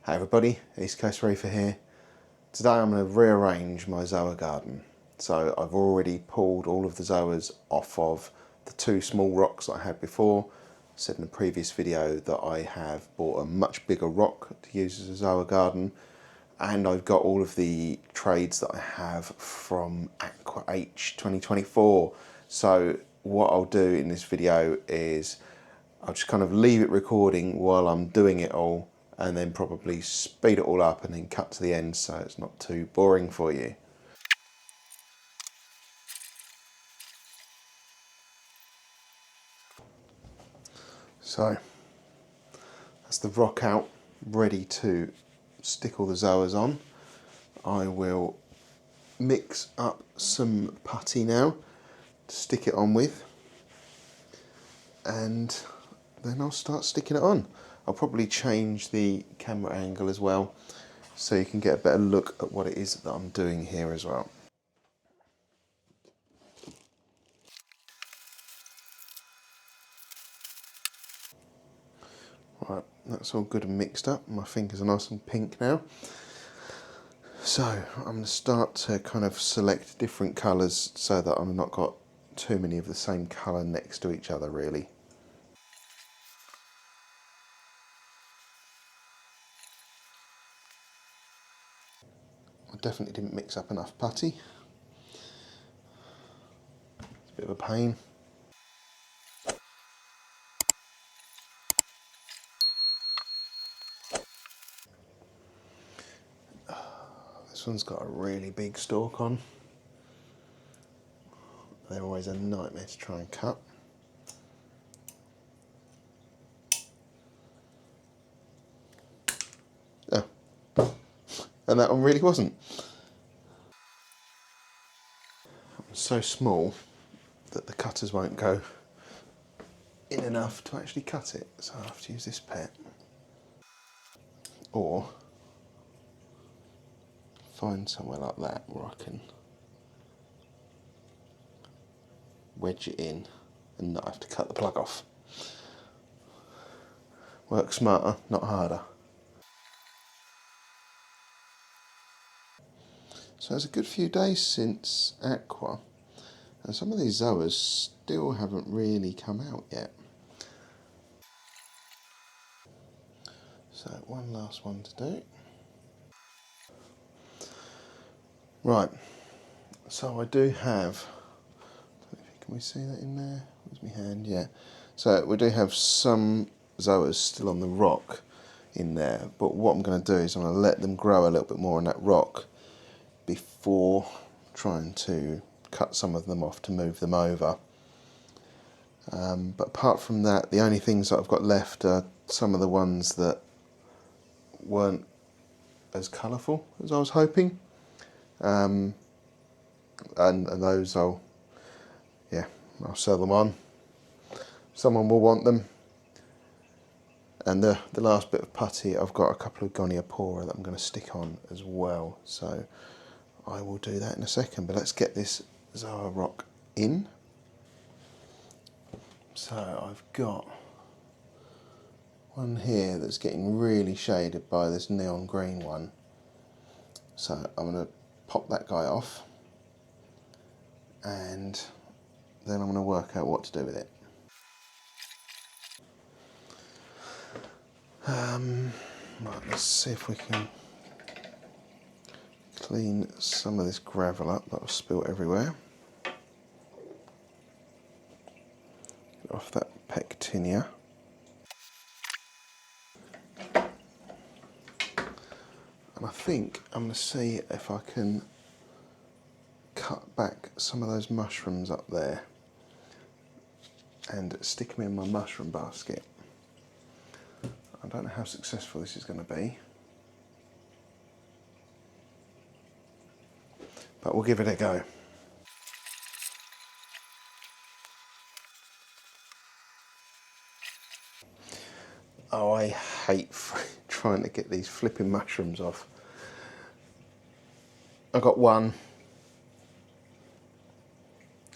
Hey everybody, East Coast Reefer here. Today I'm going to rearrange my zoa garden. So I've already pulled all of the zoas off of the two small rocks that I had before. I said in a previous video that I have bought a much bigger rock to use as a zoa garden, and I've got all of the trades that I have from Aqua H 2024. So what I'll do in this video is I'll just kind of leave it recording while I'm doing it all, and then probably speed it all up and then cut to the end so it's not too boring for you. So that's the rock out, ready to stick all the zoas on. I will mix up some putty now to stick it on with, and then I'll start sticking it on. I'll probably change the camera angle as well so you can get a better look at what it is that I'm doing here as well. Right, that's all good and mixed up. My fingers are nice and pink now. So I'm going to start to kind of select different colours so that I've not got too many of the same colour next to each other really. I definitely didn't mix up enough putty. It's a bit of a pain. This one's got a really big stalk on. They're always a nightmare to try and cut. Oh. And that one really wasn't. It's so small that the cutters won't go in enough to actually cut it, so I have to use this pet. Or find somewhere like that where I can wedge it in and not have to cut the plug off. Work smarter, not harder. So it's a good few days since Aqua, and some of these zoas still haven't really come out yet. So one last one to do. Right, so I do have, can we see that in there? Where's my hand? Yeah. So we do have some zoas still on the rock in there, but what I'm going to do is I'm going to let them grow a little bit more on that rock before trying to cut some of them off to move them over. But apart from that, the only things that I've got left are some of the ones that weren't as colourful as I was hoping. And those I'll sell them on. Someone will want them. And the last bit of putty, I've got a couple of Goniapora that I'm going to stick on as well. So I will do that in a second. But let's get this zoa rock in. So I've got one here that's getting really shaded by this neon green one. So I'm going to pop that guy off, and then I'm going to work out what to do with it. Right, let's see if we can clean some of this gravel up that was spilt everywhere. Get off that pectinia. And I think I'm going to see if I can cut back some of those mushrooms up there and stick them in my mushroom basket. I don't know how successful this is going to be, but we'll give it a go. Oh, I hate trying to get these flipping mushrooms off. I got one,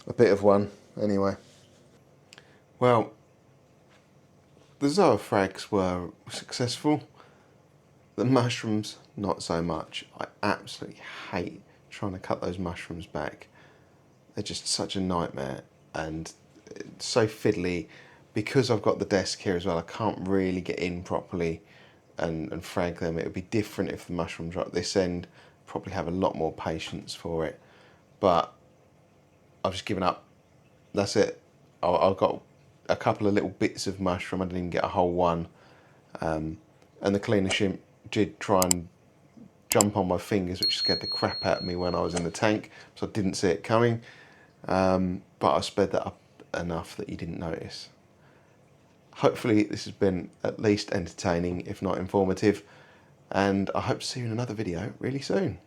a bit of one anyway. Well, the zoa frags were successful. The mushrooms, not so much. I absolutely hate trying to cut those mushrooms back. They're just such a nightmare and so fiddly. Because I've got the desk here as well, I can't really get in properly and frag them. It would be different if the mushrooms are at this end. Probably have a lot more patience for it. But I've just given up. That's it. I've got a couple of little bits of mushroom. I didn't even get a whole one. And the cleaner shrimp did try and jump on my fingers, which scared the crap out of me when I was in the tank, so I didn't see it coming. But I sped that up enough that you didn't notice. Hopefully this has been at least entertaining, if not informative, and I hope to see you in another video really soon.